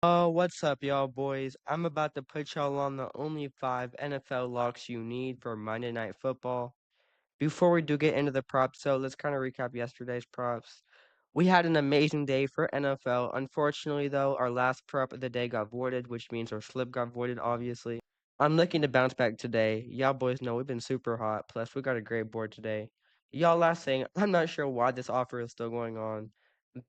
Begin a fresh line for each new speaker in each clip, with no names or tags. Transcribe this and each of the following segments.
What's up, y'all boys? I'm about to put y'all on the only 5 NFL locks you need for Monday Night Football. Before we do get into the props, so let's kind of recap yesterday's props. We had an amazing day for NFL. Unfortunately, though, our last prop of the day got voided, which means our slip got voided, obviously. I'm looking to bounce back today. Y'all boys know we've been super hot, plus we got a great board today. Y'all last thing, I'm not sure why this offer is still going on.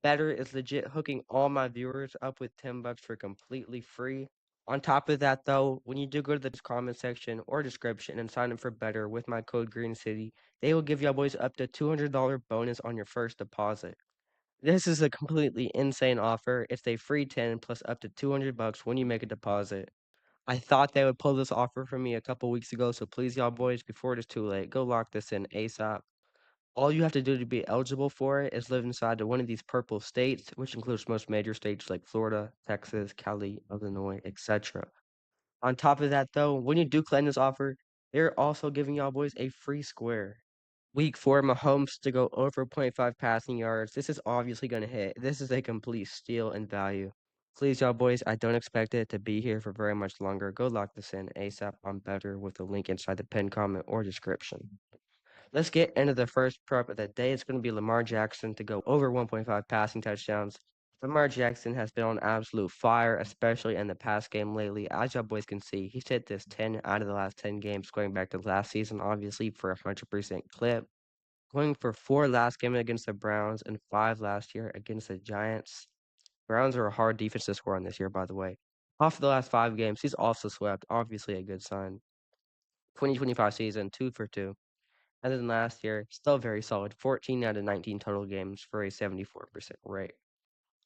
Betr is legit hooking all my viewers up with $10 for completely free. On top of that, though, when you do go to the comment section or description and sign up for Betr with my code GreenCity, they will give y'all boys up to $200 bonus on your first deposit. This is a completely insane offer. It's a free 10 plus up to $200 when you make a deposit. I thought they would pull this offer from me a couple weeks ago, so please, y'all boys, before it is too late, go lock this in ASAP. All you have to do to be eligible for it is live inside of one of these purple states, which includes most major states like Florida, Texas, Cali, Illinois, etc. On top of that, though, when you do claim this offer, they're also giving y'all boys a free square. Week 4, Mahomes to go over zero point 0.5 passing yards. This is obviously going to hit. This is a complete steal in value. Please, y'all boys, I don't expect it to be here for very much longer. Go lock this in ASAP on Betr with the link inside the pinned comment or description. Let's get into the first prop of the day. It's going to be Lamar Jackson to go over 1.5 passing touchdowns. Lamar Jackson has been on absolute fire, especially in the pass game lately. As y'all boys can see, he's hit this 10 out of the last 10 games going back to last season, obviously, for a 100% clip. Going for 4 last game against the Browns and 5 last year against the Giants. Browns are a hard defense to score on this year, by the way. Off of the last 5 games, he's also swept, obviously a good sign. 2025 season, 2 for 2. And then last year, still very solid, 14 out of 19 total games for a 74% rate.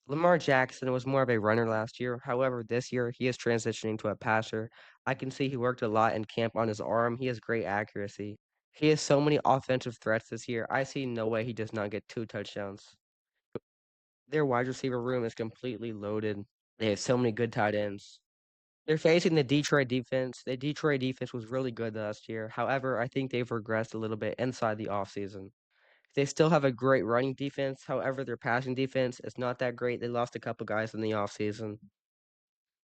Lamar Jackson was more of a runner last year. However, this year he is transitioning to a passer. I can see he worked a lot in camp on his arm. He has great accuracy. He has so many offensive threats this year. I see no way he does not get 2 touchdowns. Their wide receiver room is completely loaded. They have so many good tight ends. They're facing the Detroit defense. The Detroit defense was really good last year. However, I think they've regressed a little bit inside the offseason. They still have a great running defense. However, their passing defense is not that great. They lost a couple guys in the offseason.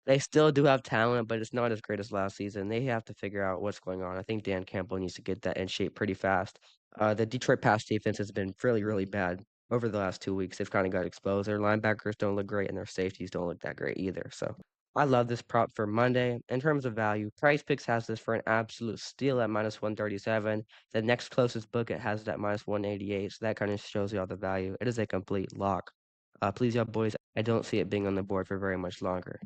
They still do have talent, but it's not as great as last season. They have to figure out what's going on. I think Dan Campbell needs to get that in shape pretty fast. The Detroit pass defense has been really, really bad over the last 2 weeks. They've kind of got exposed. Their linebackers don't look great, and their safeties don't look that great either. So I love this prop for Monday. In terms of value, Prizepicks has this for an absolute steal at minus 137. The next closest book it has it at minus 188. So that kind of shows you all the value. It is a complete lock. Please, y'all boys, I don't see it being on the board for very much longer.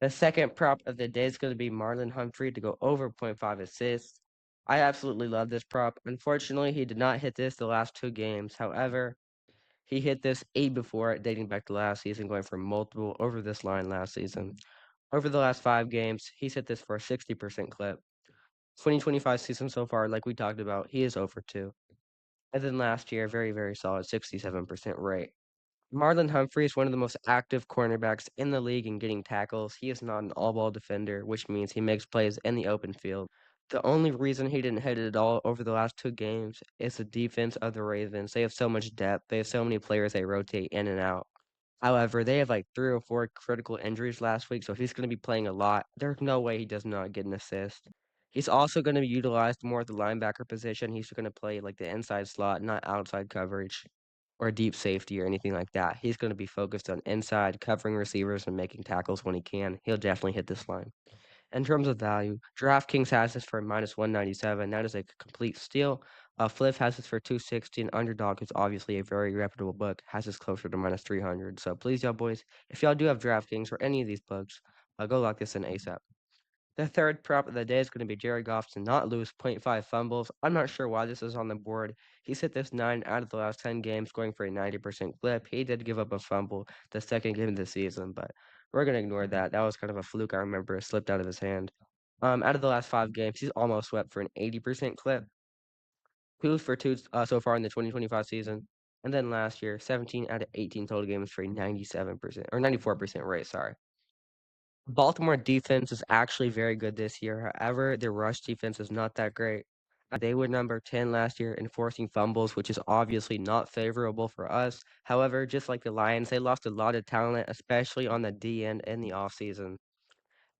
The second prop of the day is going to be Marlon Humphrey to go over 0.5 assists. I absolutely love this prop. Unfortunately, he did not hit this the last 2 games. However, he hit this 8 before it, dating back to last season, going for multiple over this line last season. Over the last 5 games, he's hit this for a 60% clip. 2025 season so far, like we talked about, he is over 2. And then last year, very, very solid 67% rate. Marlon Humphrey is one of the most active cornerbacks in the league in getting tackles. He is not an all-ball defender, which means he makes plays in the open field. The only reason he didn't hit it at all over the last 2 games is the defense of the Ravens. They have so much depth. They have so many players they rotate in and out. However, they have like 3 or 4 critical injuries last week, so if he's going to be playing a lot, there's no way he does not get an assist. He's also going to be utilized more at the linebacker position. He's going to play like the inside slot, not outside coverage or deep safety or anything like that. He's going to be focused on inside, covering receivers and making tackles when he can. He'll definitely hit this line. In terms of value, DraftKings has this for minus 197. That is a complete steal. Flip has this for 260, and Underdog, who's obviously a very reputable book, has this closer to minus 300. So please, y'all boys, if y'all do have DraftKings or any of these books, go lock this in ASAP. The third prop of the day is going to be Jared Goff to not lose .5 fumbles. I'm not sure why this is on the board. He's hit this 9 out of the last 10 games, going for a 90% clip. He did give up a fumble the second game of the season, but we're going to ignore that. That was kind of a fluke. I remember it slipped out of his hand. Out of the last 5 games, he's almost swept for an 80% clip. 2 for 2 so far in the 2025 season. And then last year, 17 out of 18 total games for a 97% or 94% rate, sorry. Baltimore defense is actually very good this year. However, their rush defense is not that great. They were number 10 last year in forcing fumbles, which is obviously not favorable for us. However, just like the Lions, they lost a lot of talent, especially on the D end in the offseason.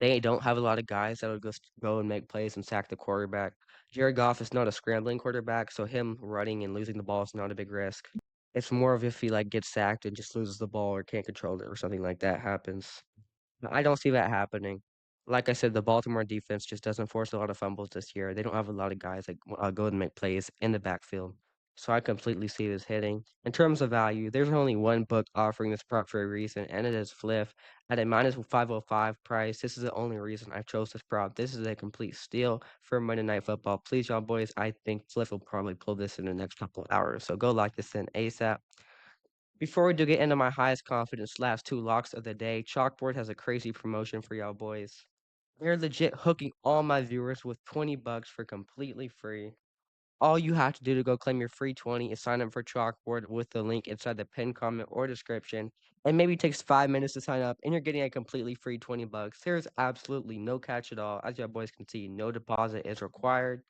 They don't have a lot of guys that would go and make plays and sack the quarterback. Jared Goff is not a scrambling quarterback, so him running and losing the ball is not a big risk. It's more of if he like gets sacked and just loses the ball or can't control it or something like that happens. I don't see that happening. Like I said, the Baltimore defense just doesn't force a lot of fumbles this year. They don't have a lot of guys that go and make plays in the backfield. So I completely see this hitting. In terms of value, there's only one book offering this prop for a reason, and it is Fliff. At a minus 505 price, this is the only reason I chose this prop. This is a complete steal for Monday Night Football. Please, y'all boys, I think Fliff will probably pull this in the next couple of hours. So go lock this in ASAP. Before we do get into my highest confidence last two locks of the day, Chalkboard has a crazy promotion for y'all boys. They're legit hooking all my viewers with $20 for completely free. All you have to do to go claim your free 20 is sign up for Chalkboard with the link inside the pinned comment or description. And maybe it takes 5 minutes to sign up and you're getting a completely free $20. There's absolutely no catch at all. As y'all boys can see, no deposit is required.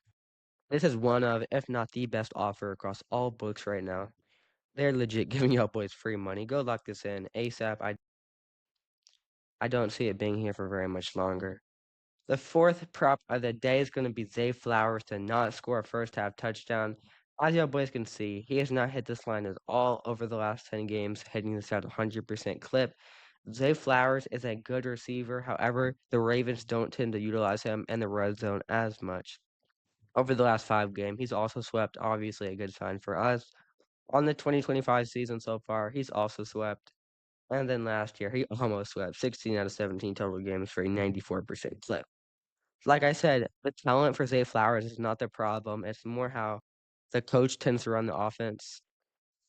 This is one of, if not the best offer across all books right now. They're legit giving y'all boys free money. Go lock this in ASAP. I don't see it being here for very much longer. The fourth prop of the day is going to be Zay Flowers to not score a first half touchdown. As y'all boys can see, he has not hit this line at all over the last 10 games, hitting this at 100% clip. Zay Flowers is a good receiver. However, the Ravens don't tend to utilize him in the red zone as much. Over the last 5 games, he's also swept, obviously a good sign for us. On the 2025 season so far, he's also swept. And then last year, he almost swept 16 out of 17 total games for a 94% clip. Like I said, the talent for Zay Flowers is not the problem. It's more how the coach tends to run the offense.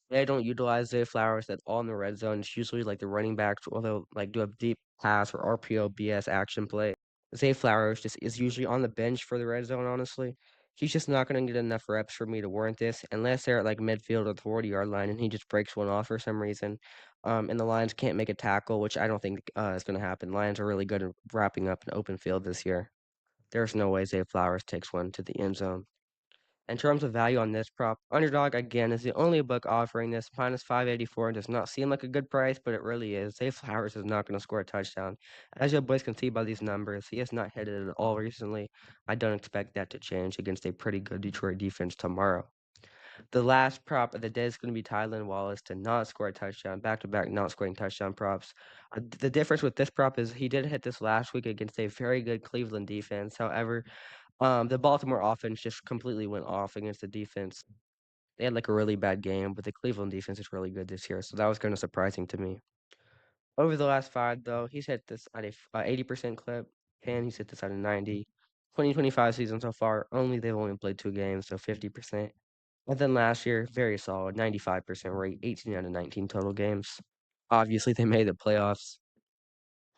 They don't utilize Zay Flowers at all in the red zone. It's usually like the running backs, or they'll like do a deep pass or RPO BS action play. Zay Flowers just is usually on the bench for the red zone, honestly. He's just not going to get enough reps for me to warrant this unless they're at like midfield or the 40-yard line and he just breaks one off for some reason. And the Lions can't make a tackle, which I don't think is going to happen. Lions are really good at wrapping up an open field this year. There's no way Zay Flowers takes one to the end zone. In terms of value on this prop, Underdog again is the only book offering this. Minus 584 does not seem like a good price, but it really is. Zay Flowers is not going to score a touchdown. As you boys can see by these numbers, he has not hit it at all recently. I don't expect that to change against a pretty good Detroit defense tomorrow. The last prop of the day is going to be Tylan Wallace to not score a touchdown, back-to-back not scoring touchdown props. The difference with this prop is he did hit this last week against a very good Cleveland defense. However, the Baltimore offense just completely went off against the defense. They had like a really bad game, but the Cleveland defense is really good this year, so that was kind of surprising to me. Over the last 5, though, he's hit this at a 80% clip, and he's hit this at a 90. 2025 season so far, they've only played 2 games, so 50%. And then last year, very solid, 95% rate, 18 out of 19 total games. Obviously, they made the playoffs.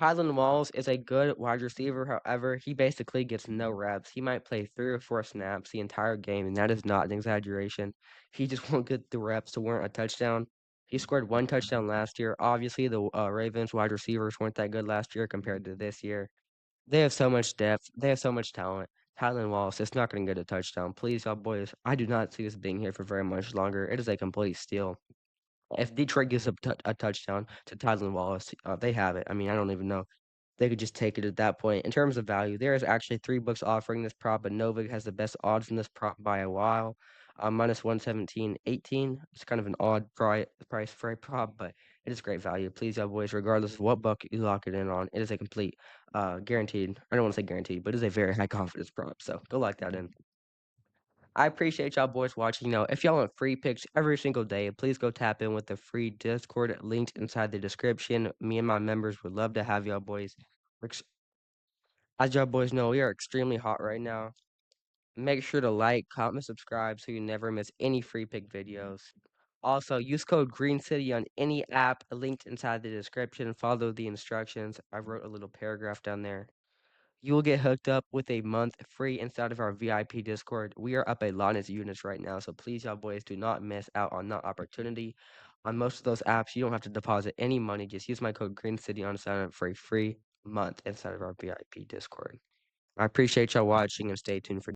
Kylan Walls is a good wide receiver. However, he basically gets no reps. He might play 3 or 4 snaps the entire game, and that is not an exaggeration. He just won't get the reps to warrant a touchdown. He scored 1 touchdown last year. Obviously, the Ravens wide receivers weren't that good last year compared to this year. They have so much depth. They have so much talent. Tylan Wallace is not going to get a touchdown. Please, y'all boys, I do not see this being here for very much longer. It is a complete steal. If Detroit gives a touchdown to Tylan Wallace, they have it. I mean, I don't even know. They could just take it at that point. In terms of value, there is actually 3 books offering this prop, but Novig has the best odds in this prop by a while. Minus 117.18. It's kind of an odd price for a prop, but it is great value. Please, y'all boys, regardless of what book you lock it in on, it is a complete guaranteed. I don't want to say guaranteed, but it is a very high confidence prop. So go lock that in. I appreciate y'all boys watching. Now, if y'all want free picks every single day, please go tap in with the free Discord linked inside the description. Me and my members would love to have y'all boys. As y'all boys know, we are extremely hot right now. Make sure to like, comment, and subscribe so you never miss any free pick videos. Also, use code GreenCity on any app linked inside the description. Follow the instructions. I wrote a little paragraph down there. You will get hooked up with a month free inside of our VIP Discord. We are up a lot of units right now, so please, y'all boys, do not miss out on that opportunity. On most of those apps, you don't have to deposit any money. Just use my code GreenCity on sign up for a free month inside of our VIP Discord. I appreciate y'all watching and stay tuned for